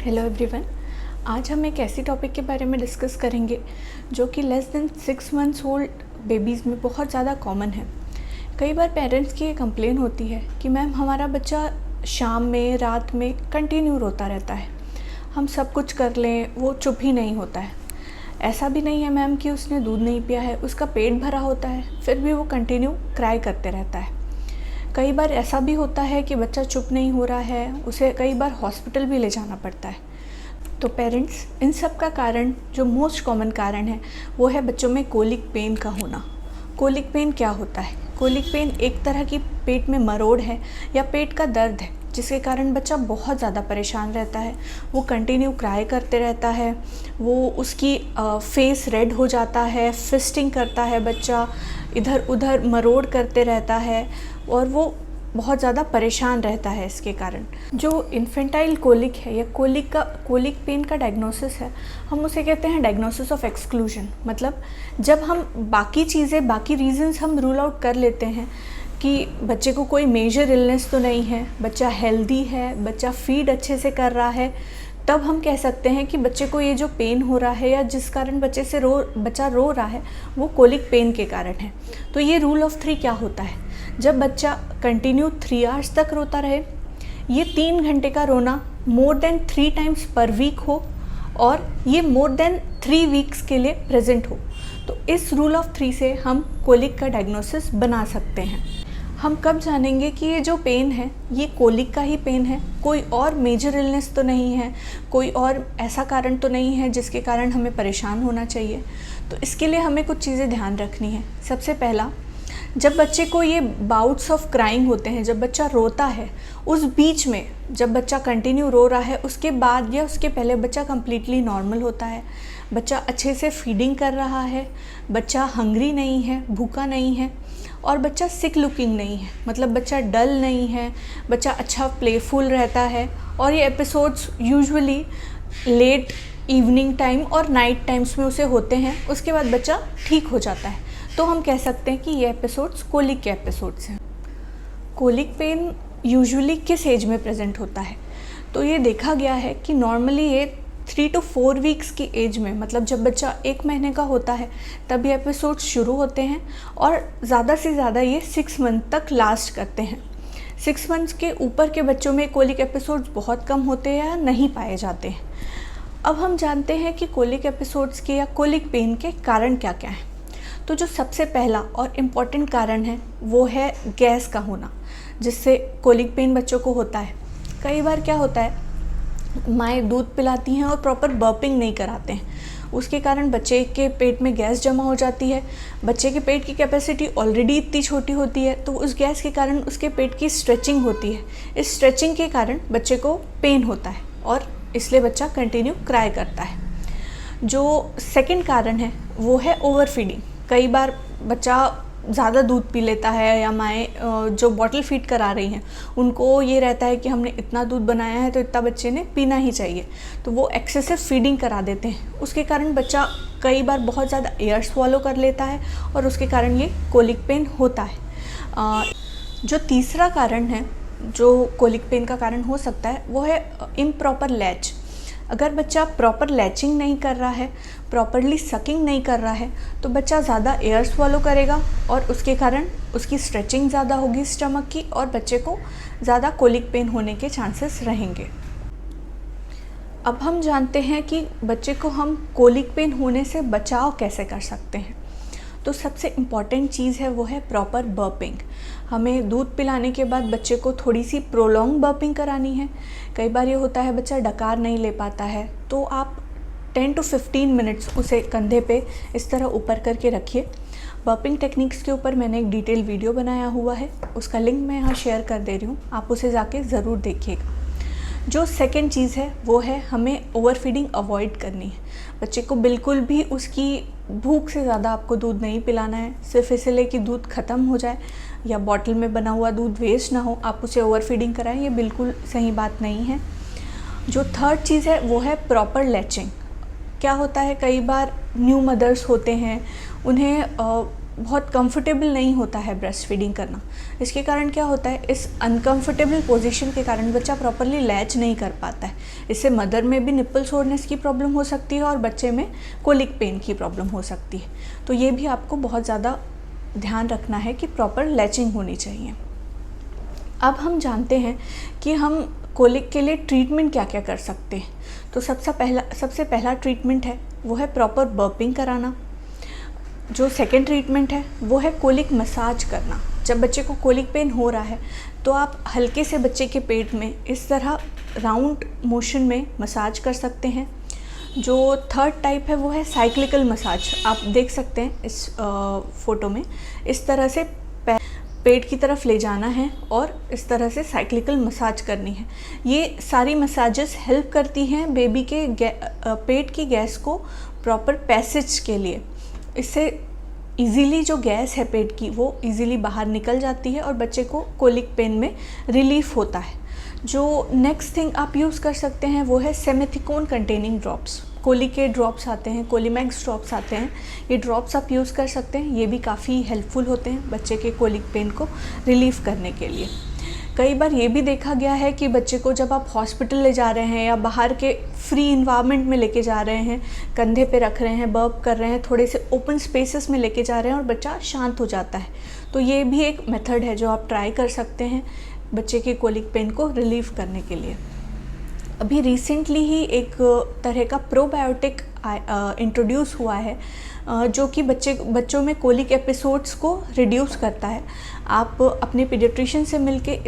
Hello everyone. आज हम एक ऐसी टॉपिक के बारे में डिस्कस करेंगे जो कि less than 6 months old babies में बहुत ज़्यादा कॉमन है। कई बार पेरेंट्स की ये कंप्लेन होती है कि मैम हमारा बच्चा शाम में रात में कंटिन्यू रोता रहता है, हम सब कुछ कर लें वो चुप ही नहीं होता है। ऐसा भी नहीं है मैम कि उसने दूध नहीं पिया है, उसका पेट भरा होता है फिर भी वो कंटिन्यू क्राई करते रहता है। कई बार ऐसा भी होता है कि बच्चा चुप नहीं हो रहा है, उसे कई बार हॉस्पिटल भी ले जाना पड़ता है। तो पेरेंट्स, इन सब का कारण जो मोस्ट कॉमन कारण है वो है बच्चों में कोलिक पेन का होना। कोलिक पेन क्या होता है? कोलिक पेन एक तरह की पेट में मरोड़ है या पेट का दर्द है जिसके कारण बच्चा बहुत ज़्यादा परेशान रहता है। वो कंटिन्यू क्राई करते रहता है, वो उसकी फेस रेड हो जाता है, फिस्टिंग करता है बच्चा, इधर उधर मरोड़ करते रहता है और वो बहुत ज़्यादा परेशान रहता है। इसके कारण जो इन्फेंटाइल कोलिक है या कोलिक पेन का डायग्नोसिस है, हम उसे कहते हैं डायग्नोसिस ऑफ एक्सक्लूजन। मतलब जब हम बाकी रीजंस हम रूल आउट कर लेते हैं कि बच्चे को कोई मेजर इलनेस तो नहीं है, बच्चा हेल्दी है, बच्चा फीड अच्छे से कर रहा है, तब हम कह सकते हैं कि बच्चे को ये जो पेन हो रहा है या जिस कारण बच्चा रो रहा है वो कोलिक पेन के कारण है। तो ये रूल ऑफ 3 क्या होता है? जब बच्चा कंटिन्यू 3 आवर्स तक रोता रहे, ये 3 घंटे का रोना more than 3 times per week हो और ये मोर देन 3 वीक्स के लिए प्रेजेंट हो, तो इस रूल ऑफ 3 से हम कोलिक का डायग्नोसिस बना सकते हैं। हम कब जानेंगे कि ये जो पेन है ये कोलिक का ही पेन है, कोई और मेजर इलनेस तो नहीं है, कोई और ऐसा कारण तो नहीं है जिसके कारण हमें परेशान होना चाहिए? तो इसके लिए हमें कुछ चीज़ें ध्यान रखनी है। सबसे पहला, जब बच्चे को ये बाउट्स ऑफ क्राइंग होते हैं, जब बच्चा रोता है, उस बीच में जब बच्चा कंटिन्यू रो रहा है उसके बाद या उसके पहले बच्चा कम्प्लीटली नॉर्मल होता है, बच्चा अच्छे से फीडिंग कर रहा है, बच्चा हंग्री नहीं है, भूखा नहीं है और बच्चा सिक लुकिंग नहीं है, मतलब बच्चा डल नहीं है, बच्चा अच्छा प्लेफुल रहता है। और ये episodes usually late evening time और नाइट टाइम्स में उसे होते हैं, उसके बाद बच्चा ठीक हो जाता है, तो हम कह सकते हैं कि ये एपिसोड्स कोलिक के एपिसोड्स हैं। कोलिक पेन यूजुअली किस एज में प्रेजेंट होता है? तो ये देखा गया है कि नॉर्मली ये 3 to 4 वीक्स की एज में, मतलब जब बच्चा 1 महीने का होता है तब ये एपिसोड्स शुरू होते हैं और ज़्यादा से ज़्यादा ये 6 मंथ तक लास्ट करते हैं। 6 मंथ्स के ऊपर के बच्चों में कोलिक एपिसोड्स बहुत कम होते हैं या नहीं पाए जाते हैं। अब हम जानते हैं कि कोलिक एपिसोड्स के या कोलिक पेन के कारण क्या क्या हैं। तो जो सबसे पहला और इम्पॉर्टेंट कारण है वो है गैस का होना, जिससे कोलिक पेन बच्चों को होता है। कई बार क्या होता है, माएँ दूध पिलाती हैं और प्रॉपर बर्पिंग नहीं कराते हैं, उसके कारण बच्चे के पेट में गैस जमा हो जाती है। बच्चे के पेट की कैपेसिटी ऑलरेडी इतनी छोटी होती है, तो उस गैस के कारण उसके पेट की स्ट्रेचिंग होती है। इस स्ट्रेचिंग के कारण बच्चे को पेन होता है और इसलिए बच्चा कंटिन्यू क्राई करता है। जो सेकंड कारण है वो है ओवर फीडिंग। कई बार बच्चा ज़्यादा दूध पी लेता है या माएँ जो बॉटल फीड करा रही हैं उनको ये रहता है कि हमने इतना दूध बनाया है तो इतना बच्चे ने पीना ही चाहिए, तो वो एक्सेसिव फीडिंग करा देते हैं। उसके कारण बच्चा कई बार बहुत ज़्यादा एयर स्वॉलो कर लेता है और उसके कारण ये कोलिक पेन होता है। जो तीसरा कारण है जो कोलिक पेन का कारण हो सकता है वो है इम्प्रॉपर लैच। अगर बच्चा प्रॉपर लैचिंग नहीं कर रहा है, प्रॉपरली सकिंग नहीं कर रहा है, तो बच्चा ज़्यादा एयर स्वॉलो करेगा और उसके कारण उसकी स्ट्रेचिंग ज़्यादा होगी स्टमक की और बच्चे को ज़्यादा कोलिक पेन होने के चांसेस रहेंगे। अब हम जानते हैं कि बच्चे को हम कोलिक पेन होने से बचाव कैसे कर सकते हैं। तो सबसे इम्पॉर्टेंट चीज़ है वो है प्रॉपर बर्पिंग। हमें दूध पिलाने के बाद बच्चे को थोड़ी सी प्रोलॉन्ग बर्पिंग करानी है। कई बार ये होता है बच्चा डकार नहीं ले पाता है, तो आप 10 to 15 मिनट्स उसे कंधे पे इस तरह ऊपर करके रखिए। बर्पिंग टेक्निक्स के ऊपर मैंने एक डिटेल वीडियो बनाया हुआ है, उसका लिंक मैं यहाँ शेयर कर दे रही हूँ, आप उसे जाके ज़रूर देखिएगा। जो सेकंड चीज़ है वो है हमें ओवर फीडिंग अवॉइड करनी है। बच्चे को बिल्कुल भी उसकी भूख से ज़्यादा आपको दूध नहीं पिलाना है, सिर्फ इसलिए कि दूध ख़त्म हो जाए या बॉटल में बना हुआ दूध वेस्ट ना हो आप उसे ओवर फीडिंग कराएं, ये बिल्कुल सही बात नहीं है। जो थर्ड चीज़ है वो है प्रॉपर लैचिंग। क्या होता है, कई बार न्यू मदर्स होते हैं, उन्हें बहुत कंफर्टेबल नहीं होता है ब्रेस्ट फीडिंग करना। इसके कारण क्या होता है, इस अनकंफर्टेबल पोजीशन के कारण बच्चा प्रॉपरली लैच नहीं कर पाता है। इससे मदर में भी निप्पल सोरनेस की प्रॉब्लम हो सकती है और बच्चे में कोलिक पेन की प्रॉब्लम हो सकती है। तो ये भी आपको बहुत ज़्यादा ध्यान रखना है कि प्रॉपर लैचिंग होनी चाहिए। अब हम जानते हैं कि हम कोलिक के लिए ट्रीटमेंट क्या क्या कर सकते हैं। तो सबसे पहला ट्रीटमेंट है वो है प्रॉपर बर्पिंग कराना। जो सेकेंड ट्रीटमेंट है वो है कोलिक मसाज करना। जब बच्चे को कोलिक पेन हो रहा है तो आप हल्के से बच्चे के पेट में इस तरह राउंड मोशन में मसाज कर सकते हैं। जो थर्ड टाइप है वो है साइक्लिकल मसाज। आप देख सकते हैं इस फोटो में, इस तरह से पेट की तरफ ले जाना है और इस तरह से साइक्लिकल मसाज करनी है। ये सारी मसाजेस हेल्प करती हैं बेबी के पेट की गैस को प्रॉपर पैसेज के लिए। इससे इजीली जो गैस है पेट की वो इजीली बाहर निकल जाती है और बच्चे को कोलिक पेन में रिलीफ होता है। जो नेक्स्ट थिंग आप यूज़ कर सकते हैं वो है सेमेथिकोन कंटेनिंग ड्रॉप्स। कोली के ड्रॉप्स आते हैं, कोलीमैक्स ड्रॉप्स आते हैं, ये ड्रॉप्स आप यूज़ कर सकते हैं। ये भी काफ़ी हेल्पफुल होते हैं बच्चे के कोलिक पेन को रिलीफ करने के लिए। कई बार ये भी देखा गया है कि बच्चे को जब आप हॉस्पिटल ले जा रहे हैं या बाहर के फ्री इन्वायरमेंट में लेके जा रहे हैं, कंधे पे रख रहे हैं, बर्प कर रहे हैं, थोड़े से ओपन स्पेसेस में लेके जा रहे हैं और बच्चा शांत हो जाता है। तो ये भी एक मेथड है जो आप ट्राई कर सकते हैं बच्चे के कोलिक पेन को रिलीव करने के लिए। अभी रिसेंटली ही एक तरह का प्रोबायोटिक इंट्रोड्यूस हुआ है जो कि बच्चों में कोलिक एपिसोड्स को रिड्यूस करता है। आप अपने पीडियाट्रिशियन से मिलके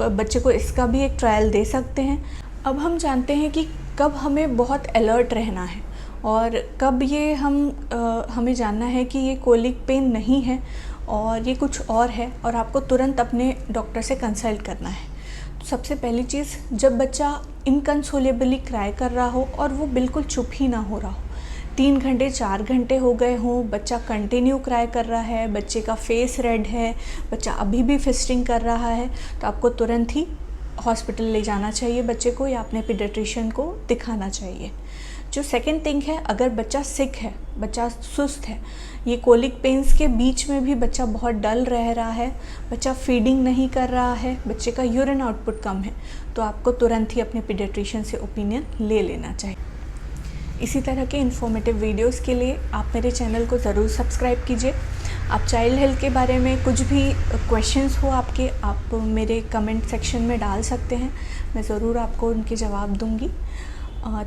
बच्चे को इसका भी एक ट्रायल दे सकते हैं। अब हम जानते हैं कि कब हमें बहुत अलर्ट रहना है और कब ये हमें जानना है कि ये कोलिक पेन नहीं है और ये कुछ और है और आपको तुरंत अपने डॉक्टर से कंसल्ट करना है। तो सबसे पहली चीज़, जब बच्चा इनकंसोलेबली क्राई कर रहा हो और वो बिल्कुल चुप ही ना हो रहा हो, 3 घंटे 4 घंटे हो गए हों, बच्चा कंटिन्यू क्राई कर रहा है, बच्चे का फेस रेड है, बच्चा अभी भी फिस्टिंग कर रहा है, तो आपको तुरंत ही हॉस्पिटल ले जाना चाहिए बच्चे को या अपने पीडियाट्रिशियन को दिखाना चाहिए। जो सेकंड थिंग है, अगर बच्चा सिक है, बच्चा सुस्त है, ये कोलिक पेन्स के बीच में भी बच्चा बहुत डल रह रहा है, बच्चा फीडिंग नहीं कर रहा है, बच्चे का यूरिन आउटपुट कम है, तो आपको तुरंत ही अपने पीडियाट्रिशियन से ओपिनियन ले लेना चाहिए। इसी तरह के इन्फॉर्मेटिव वीडियोस के लिए आप मेरे चैनल को ज़रूर सब्सक्राइब कीजिए। आप चाइल्ड हेल्थ के बारे में कुछ भी क्वेश्चंस हो आपके, आप मेरे कमेंट सेक्शन में डाल सकते हैं, मैं ज़रूर आपको उनके जवाब दूंगी।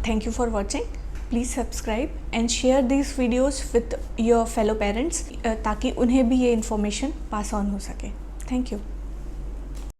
Thank you for watching. Please subscribe and share these videos with your fellow parents ताकि उन्हें भी ये information pass on हो सके। Thank you.